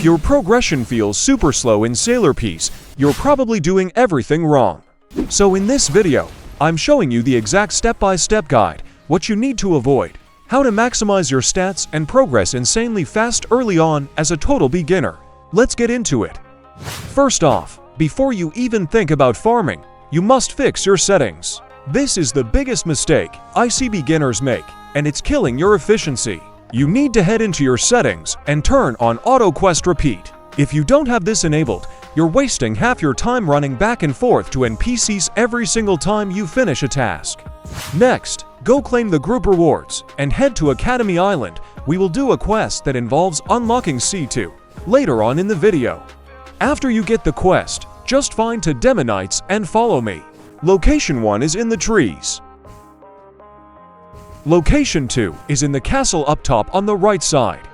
your progression feels super slow in Sailor Piece, you're probably doing everything wrong. So in this video, I'm showing you the exact step-by-step guide, what you need to avoid, how to maximize your stats and progress insanely fast early on as a total beginner. Let's get into it. First off, before you even think about farming, you must fix your settings. This is the biggest mistake I see beginners make, and it's killing your efficiency. You need to head into your settings and turn on Auto Quest Repeat. If you don't have this enabled, you're wasting half your time running back and forth to NPCs every single time you finish a task. Next, go claim the group rewards and head to Academy Island. We will do a quest that involves unlocking C2 later on in the video. After you get the quest, just find two Demonites and follow me. Location 1 is in the trees. Location 2 is in the castle up top on the right side.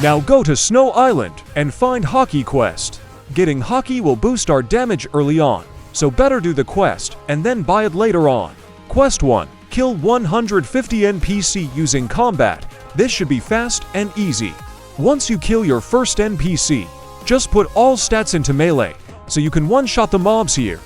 Now go to Snow Island and find Haki quest. Getting Haki will boost our damage early on, so better do the quest and then buy it later on. Quest 1. Kill 150 NPC using combat. This should be fast and easy. Once you kill your first NPC, just put all stats into melee, so you can one-shot the mobs here.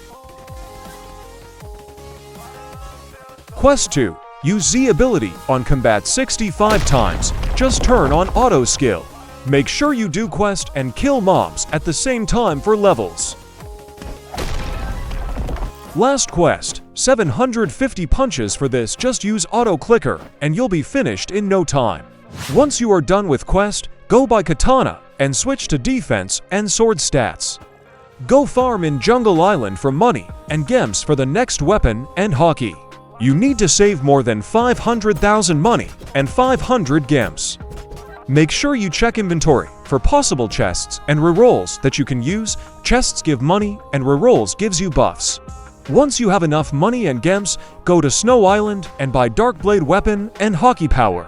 Quest 2. Use Z ability on combat 65 times. Just turn on auto skill. Make sure you do quest and kill mobs at the same time for levels. Last quest, 750 punches for this. Just use auto clicker and you'll be finished in no time. Once you are done with quest, go buy katana and switch to defense and sword stats. Go farm in Jungle Island for money and gems for the next weapon and Haki. You need to save more than 500,000 money and 500 gems. Make sure you check inventory for possible chests and rerolls that you can use. Chests give money and rerolls gives you buffs. Once you have enough money and gems, go to Snow Island and buy Dark Blade weapon and Haki power.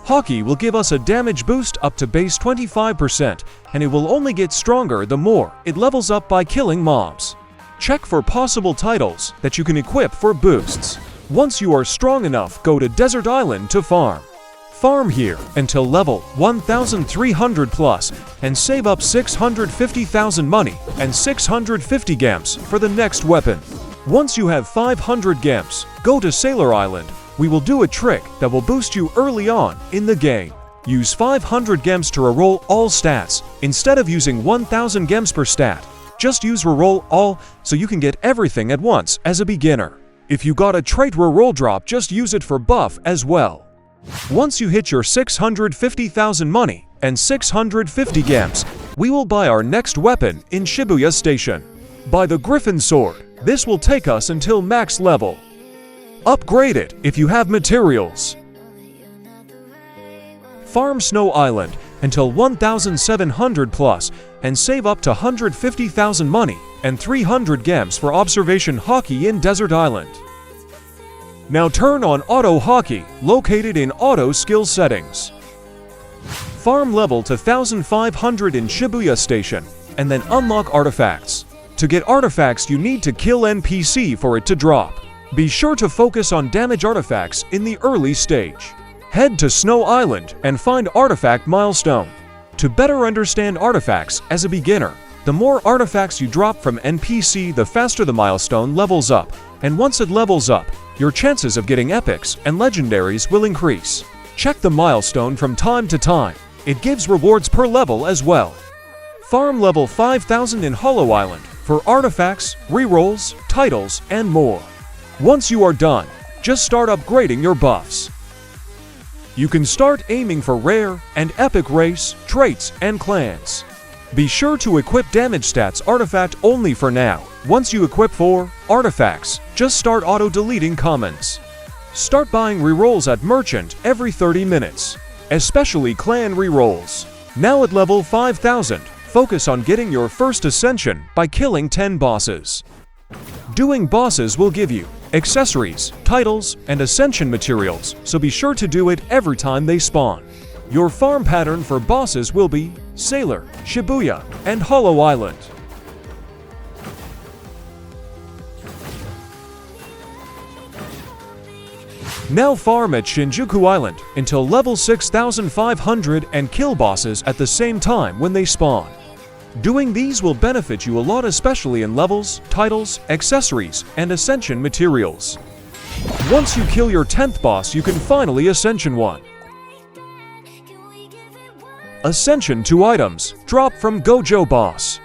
Haki will give us a damage boost up to base 25%, and it will only get stronger the more it levels up by killing mobs. Check for possible titles that you can equip for boosts. Once you are strong enough, go to Desert Island to farm. Farm here until level 1300 plus and save up 650,000 money and 650 gems for the next weapon. Once you have 500 gems, go to Sailor Island. We will do a trick that will boost you early on in the game. Use 500 gems to reroll all stats. Instead of using 1000 gems per stat, just use reroll all so you can get everything at once as a beginner. If you got a trait reroll drop, just use it for buff as well. Once you hit your 650,000 money and 650 gems, we will buy our next weapon in Shibuya Station. Buy the Griffin Sword. This will take us until max level. Upgrade it if you have materials. Farm Snow Island until 1700 plus and save up to 150,000 money and 300 gems for observation Haki in Desert Island. Now turn on Auto Haki, located in Auto Skill Settings. Farm level to 1500 in Shibuya Station, and then unlock artifacts. To get artifacts, you need to kill NPC for it to drop. Be sure to focus on damage artifacts in the early stage. Head to Snow Island and find Artifact Milestone. To better understand artifacts as a beginner, the more artifacts you drop from NPC, the faster the milestone levels up, and once it levels up, your chances of getting epics and legendaries will increase. Check the milestone from time to time. It gives rewards per level as well. Farm level 5000 in Hollow Island for artifacts, rerolls, titles, and more. Once you are done, just start upgrading your buffs. You can start aiming for rare and epic race, traits, and clans. Be sure to equip damage stats artifact only for now. Once you equip 4 artifacts, just start auto-deleting commons. Start buying rerolls at Merchant every 30 minutes, especially clan rerolls. Now at level 5000, focus on getting your first Ascension by killing 10 bosses. Doing bosses will give you accessories, titles, and Ascension materials, so be sure to do it every time they spawn. Your farm pattern for bosses will be Sailor, Shibuya, and Hollow Island. Now farm at Shinjuku Island until level 6500 and kill bosses at the same time when they spawn. Doing these will benefit you a lot, especially in levels, titles, accessories, and Ascension materials. Once you kill your 10th boss, you can finally Ascension 1. Ascension 2 items, drop from Gojo Boss.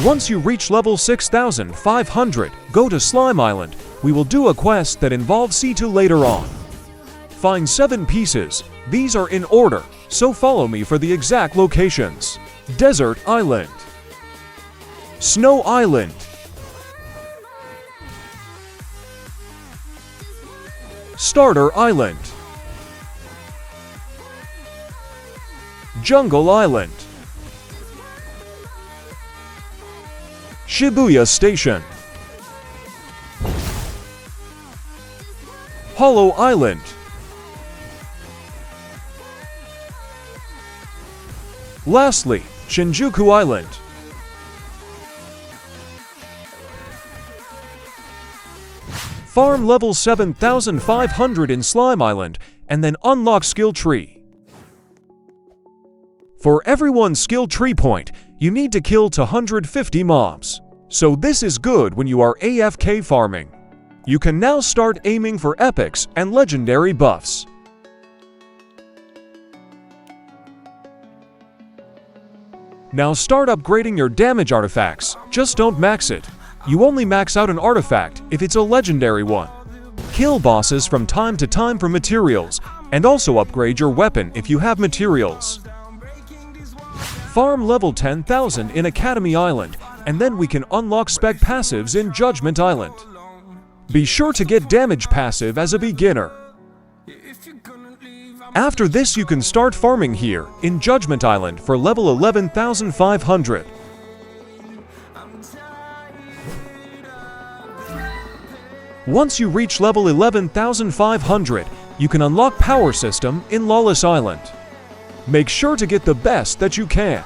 Once you reach level 6500, go to Slime Island. We will do a quest that involves C2 later on. Find 7 pieces. These are in order, so follow me for the exact locations. Desert Island, Snow Island, Starter Island, Jungle Island, Shibuya Station, Hollow Island, lastly, Shinjuku Island. Farm level 7500 in Slime Island, and then unlock skill tree. For every one skill tree point, you need to kill 250 mobs. So this is good when you are AFK farming. You can now start aiming for epics and legendary buffs. Now start upgrading your damage artifacts, just don't max it. You only max out an artifact if it's a legendary one. Kill bosses from time to time for materials, and also upgrade your weapon if you have materials. Farm level 10,000 in Academy Island, and then we can unlock spec passives in Judgment Island. Be sure to get damage passive as a beginner. After this you can start farming here in Judgment Island for level 11,500. Once you reach level 11,500, you can unlock Power System in Lawless Island. Make sure to get the best that you can.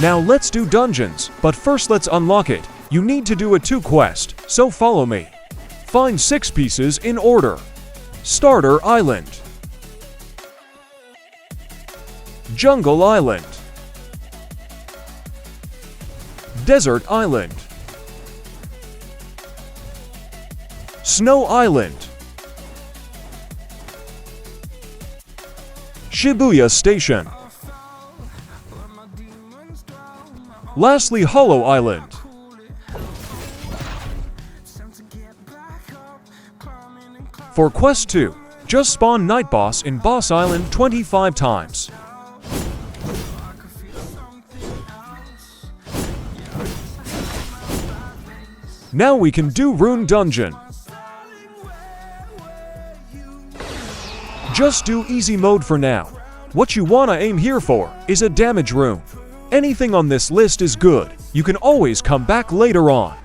Now let's do dungeons, but first let's unlock it. You need to do a 2 quest, so follow me. Find 6 pieces in order. Starter Island, Jungle Island, Desert Island, Snow Island, Shibuya Station, lastly Hollow Island. For Quest 2, just spawn Night Boss in Boss Island 25 times. Now we can do Rune Dungeon. Just do easy mode for now. What you wanna aim here for is a damage rune. Anything on this list is good. You can always come back later on.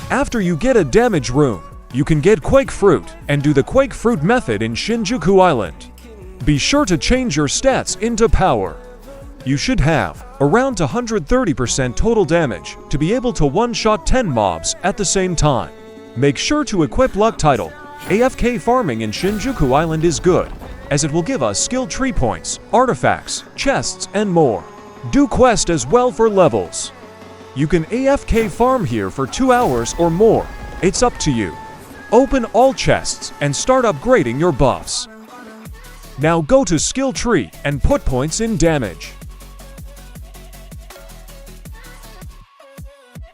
After you get a damage rune, you can get Quake Fruit and do the Quake Fruit method in Shinjuku Island. Be sure to change your stats into power. You should have around 130% total damage to be able to one-shot 10 mobs at the same time. Make sure to equip Luck Title. AFK farming in Shinjuku Island is good, as it will give us skill tree points, artifacts, chests, and more. Do quest as well for levels. You can AFK farm here for 2 hours or more. It's up to you. Open all chests and start upgrading your buffs. Now go to skill tree and put points in damage.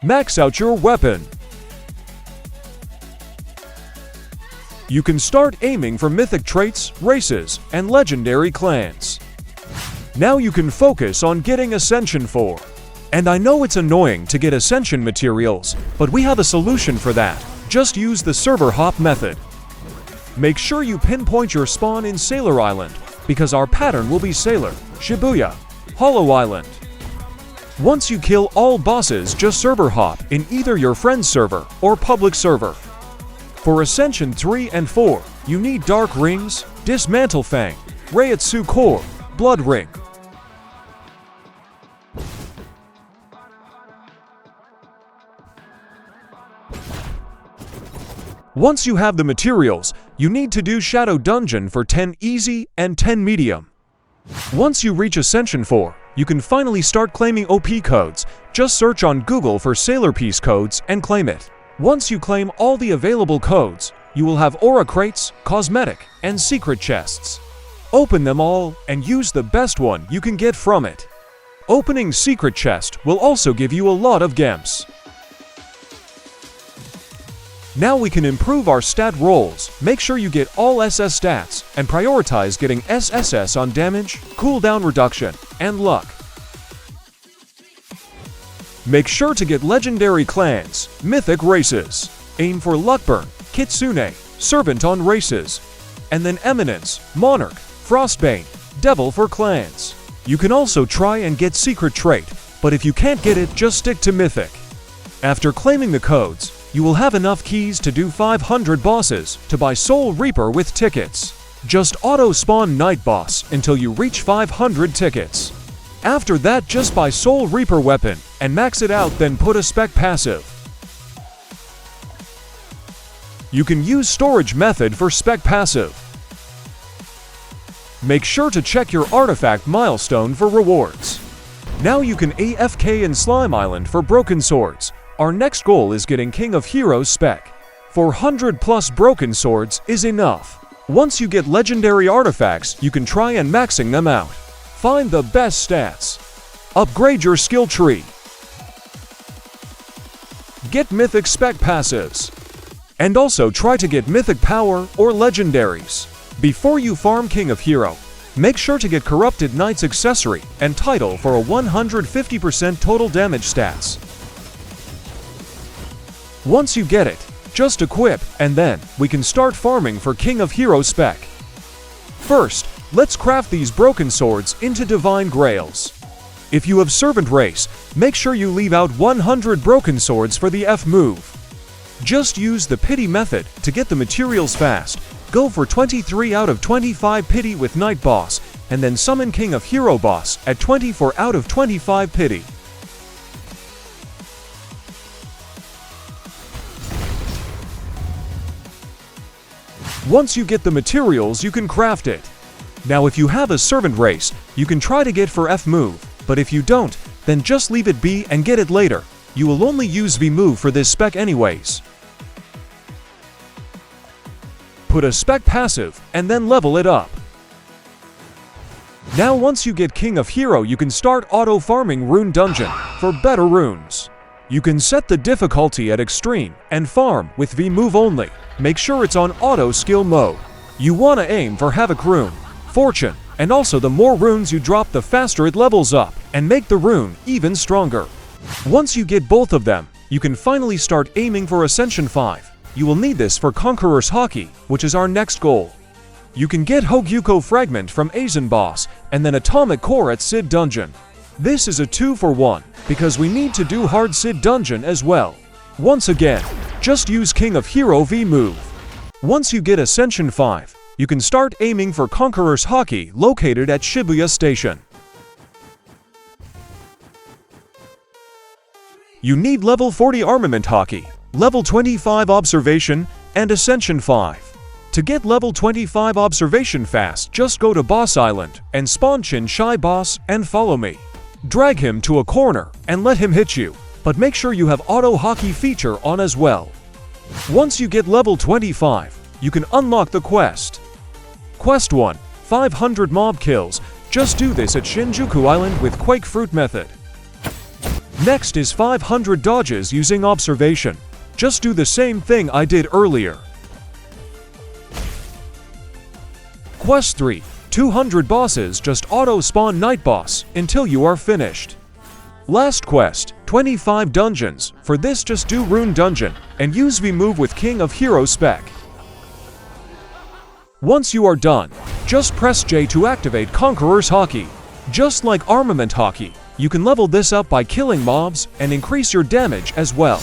Max out your weapon. You can start aiming for mythic traits, races, and legendary clans. Now you can focus on getting Ascension 4. And I know it's annoying to get Ascension materials, but we have a solution for that. Just use the server hop method. Make sure you pinpoint your spawn in Sailor Island, because our pattern will be Sailor, Shibuya, Hollow Island. Once you kill all bosses, just server hop in either your friend's server or public server. For Ascension 3 and 4, you need Dark Rings, Dismantle Fang, Reiatsu Core, Blood Ring. Once you have the materials, you need to do Shadow Dungeon for 10 easy and 10 medium. Once you reach Ascension 4, you can finally start claiming OP codes. Just search on Google for Sailor Piece codes and claim it. Once you claim all the available codes, you will have aura crates, cosmetic, and secret chests. Open them all and use the best one you can get from it. Opening secret chest will also give you a lot of gems. Now we can improve our stat rolls. Make sure you get all SS stats and prioritize getting SSS on damage, cooldown reduction, and luck. Make sure to get legendary clans, mythic races. Aim for Luckburn, Kitsune, Serpent on races, and then Eminence, Monarch, Frostbane, Devil for clans. You can also try and get secret trait, but if you can't get it, just stick to mythic. After claiming the codes, you will have enough keys to do 500 bosses to buy Soul Reaper with tickets. Just auto-spawn Night Boss until you reach 500 tickets. After that, just buy Soul Reaper weapon and max it out, then put a spec passive. You can use storage method for spec passive. Make sure to check your artifact milestone for rewards. Now you can AFK in Slime Island for broken swords. Our next goal is getting King of Heroes spec. 400 plus broken swords is enough. Once you get legendary artifacts, you can try and maxing them out. Find the best stats. Upgrade your skill tree. Get mythic spec passives. And also try to get mythic power or legendaries. Before you farm King of Hero, make sure to get Corrupted Knight's accessory and title for a 150% total damage stats. Once you get it, just equip, and then we can start farming for King of Hero spec. First, let's craft these broken swords into Divine Grails. If you have Servant race, make sure you leave out 100 broken swords for the F move. Just use the pity method to get the materials fast. Go for 23 out of 25 pity with Night Boss, and then summon King of Hero boss at 24 out of 25 pity. Once you get the materials, you can craft it. Now if you have a Servant race, you can try to get for F move, but if you don't, then just leave it be and get it later. You will only use V move for this spec anyways. Put a spec passive and then level it up. Now once you get King of Hero, you can start auto farming Rune Dungeon for better runes. You can set the difficulty at extreme and farm with V move only. Make sure it's on auto skill mode. You wanna aim for Havoc Rune, Fortune, and also the more runes you drop, the faster it levels up and make the rune even stronger. Once you get both of them, you can finally start aiming for Ascension 5. You will need this for Conqueror's Haki, which is our next goal. You can get Hogyuko Fragment from Aizen Boss, and then Atomic Core at Sid Dungeon. This is a 2-for-1, because we need to do hard Sid Dungeon as well. Once again, just use King of Hero V move. Once you get Ascension 5, you can start aiming for Conqueror's Haki located at Shibuya Station. You need level 40 Armament Haki, level 25 Observation, and Ascension 5. To get level 25 Observation fast, just go to Boss Island and spawn Chin Shy Boss and follow me. Drag him to a corner and let him hit you, but make sure you have Auto Haki feature on as well. Once you get level 25, you can unlock the quest. Quest 1, 500 mob kills. Just do this at Shinjuku Island with Quake Fruit method. Next is 500 dodges using Observation. Just do the same thing I did earlier. Quest 3, 200 bosses. Just auto-spawn Night Boss until you are finished. Last quest, 25 dungeons. For this, just do Rune Dungeon and use V move with King of Hero spec. Once you are done, just press J to activate Conqueror's Haki. Just like Armament Haki, you can level this up by killing mobs and increase your damage as well.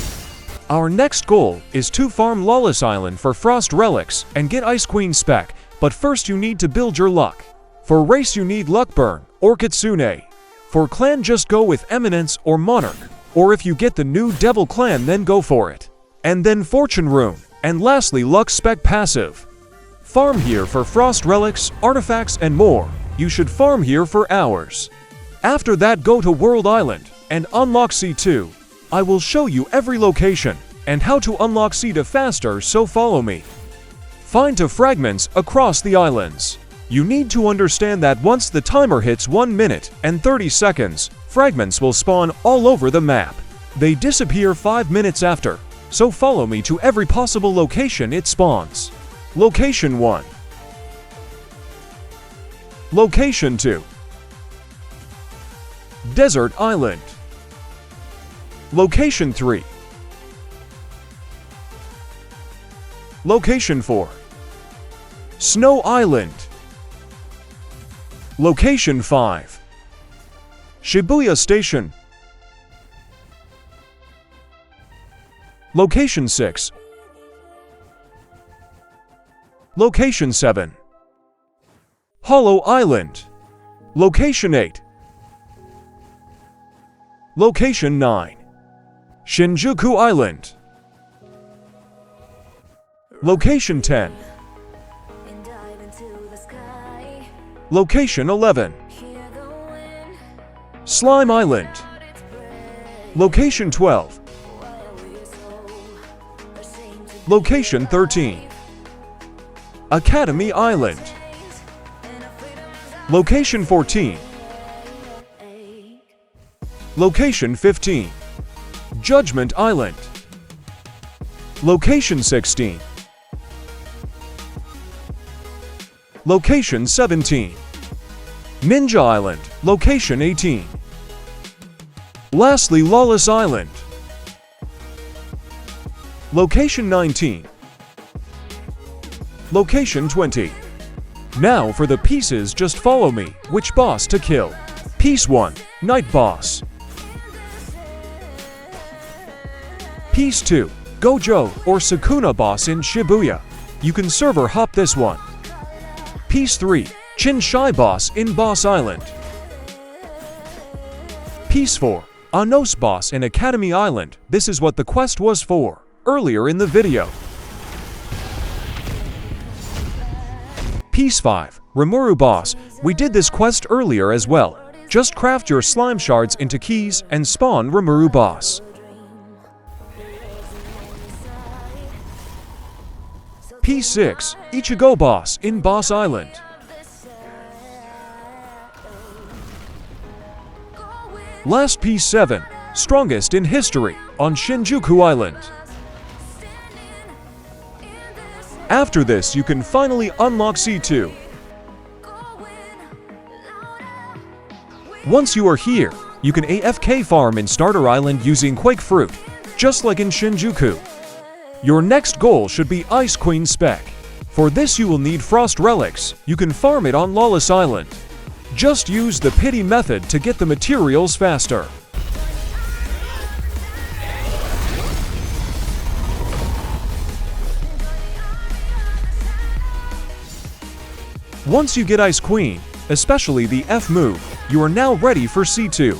Our next goal is to farm Lawless Island for Frost Relics and get Ice Queen spec, but first you need to build your luck. For race you need Luckburn or Kitsune. For clan just go with Eminence or Monarch, or if you get the new Devil clan then go for it. And then Fortune Rune, and lastly Luck spec passive. Farm here for Frost Relics, artifacts and more. You should farm here for hours. After that, go to World Island and unlock C2. I will show you every location and how to unlock C2 faster, so follow me. Find 2 fragments across the islands. You need to understand that once the timer hits 1 minute and 30 seconds, fragments will spawn all over the map. They disappear 5 minutes after, so follow me to every possible location it spawns. Location 1. Location 2. Desert Island. Location 3. Location 4. Snow Island. Location 5. Shibuya Station. Location 6. Location 7. Hollow Island. Location 8. Location 9. Shinjuku Island. Location 10. Location 11. Slime Island. Location 12. Location 13. Academy Island. Location 14. Location 15. Judgment Island. Location 16. Location 17. Ninja Island. Location 18. Lastly, Lawless Island. Location 19. Location 20. Now for the pieces, just follow me. Which boss to kill? Piece 1. Night Boss. Piece 2. Gojo or Sukuna boss in Shibuya. You can server hop this one. Piece 3. Chin-Shai boss in Boss Island. Piece 4. Anos boss in Academy Island. This is what the quest was for earlier in the video. Piece 5. Rimuru boss. We did this quest earlier as well. Just craft your slime shards into keys and spawn Rimuru boss. Piece 6. Ichigo boss in Boss Island. Last piece 7. Strongest in history on Shinjuku Island. After this, you can finally unlock C2. Once you are here, you can AFK farm in Starter Island using Quake fruit, just like in Shinjuku. Your next goal should be Ice Queen spec. For this you will need Frost Relics. You can farm it on Lawless Island. Just use the pity method to get the materials faster. Once you get Ice Queen, especially the F move, you are now ready for C2.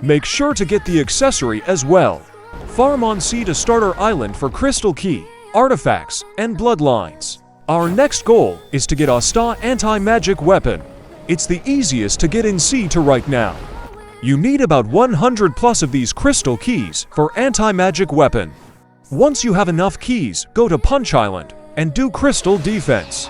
Make sure to get the accessory as well. Farm on C to Starter Island for Crystal Key, artifacts, and bloodlines. Our next goal is to get Asta anti-magic weapon. It's the easiest to get in C2 right now. You need about 100 plus of these crystal keys for anti-magic weapon. Once you have enough keys, go to Punch Island and do crystal defense.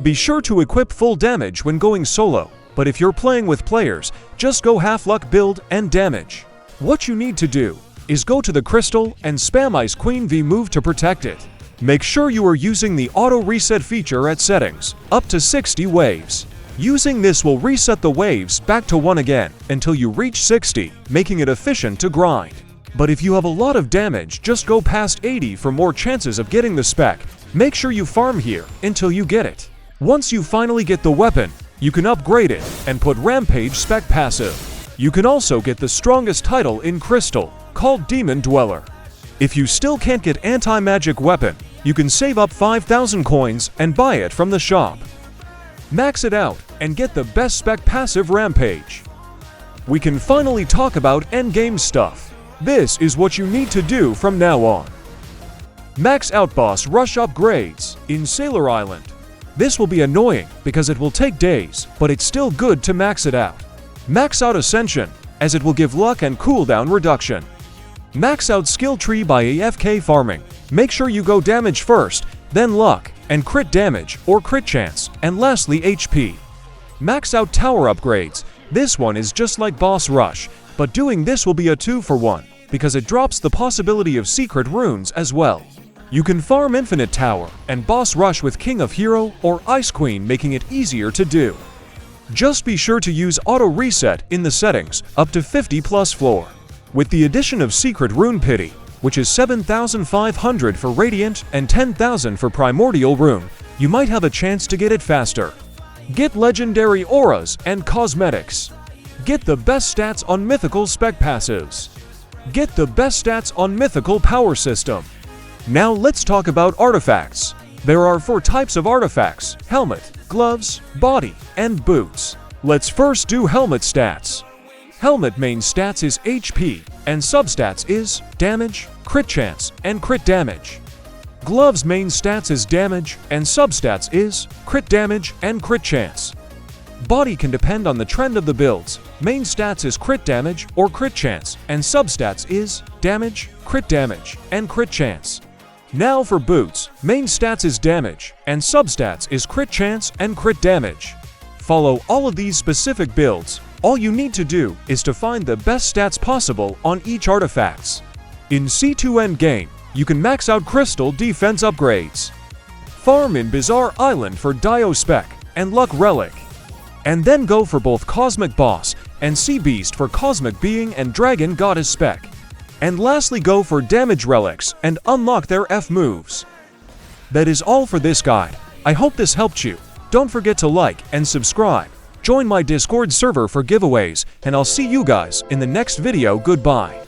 Be sure to equip full damage when going solo, but if you're playing with players, just go half luck build and damage. What you need to do is go to the crystal and spam Ice Queen V move to protect it. Make sure you are using the auto reset feature at settings, up to 60 waves. Using this will reset the waves back to 1 again until you reach 60, making it efficient to grind. But if you have a lot of damage, just go past 80 for more chances of getting the spec. Make sure you farm here until you get it. Once you finally get the weapon, you can upgrade it and put Rampage spec passive. You can also get the strongest title in Crystal, called Demon Dweller. If you still can't get anti-magic weapon, you can save up 5,000 coins and buy it from the shop. Max it out and get the best spec passive Rampage. We can finally talk about endgame stuff. This is what you need to do from now on. Max out boss rush upgrades in Sailor Island. This will be annoying because it will take days, but it's still good to max it out. Max out Ascension, as it will give luck and cooldown reduction. Max out skill tree by AFK farming. Make sure you go damage first, then luck, and crit damage or crit chance, and lastly HP. Max out tower upgrades. This one is just like boss rush, but doing this will be a 2-for-1, because it drops the possibility of secret runes as well. You can farm infinite tower and boss rush with King of Hero or Ice Queen, making it easier to do. Just be sure to use auto reset in the settings up to 50 plus floor. With the addition of secret rune pity, which is 7,500 for radiant and 10,000 for primordial rune, you might have a chance to get it faster. Get legendary auras and cosmetics. Get the best stats on mythical spec passives. Get the best stats on mythical power system. Now let's talk about artifacts. There are 4 types of artifacts: helmet, gloves, body, and boots. Let's first do helmet stats. Helmet main stats is HP, and substats is damage, crit chance, and crit damage. Gloves main stats is damage, and substats is crit damage and crit chance. Body can depend on the trend of the builds. Main stats is crit damage or crit chance, and substats is damage, and crit chance. Now for boots, main stats is damage, and substats is crit chance and crit damage. Follow all of these specific builds. All you need to do is to find the best stats possible on each artifacts. In C2 Endgame, you can max out crystal defense upgrades. Farm in Bizarre Island for Dio spec and Luck Relic. And then go for both Cosmic Boss and Sea Beast for Cosmic Being and Dragon Goddess spec. And lastly go for Damage Relics and unlock their F moves. That is all for this guide. I hope this helped you. Don't forget to like and subscribe. Join my Discord server for giveaways, and I'll see you guys in the next video. Goodbye.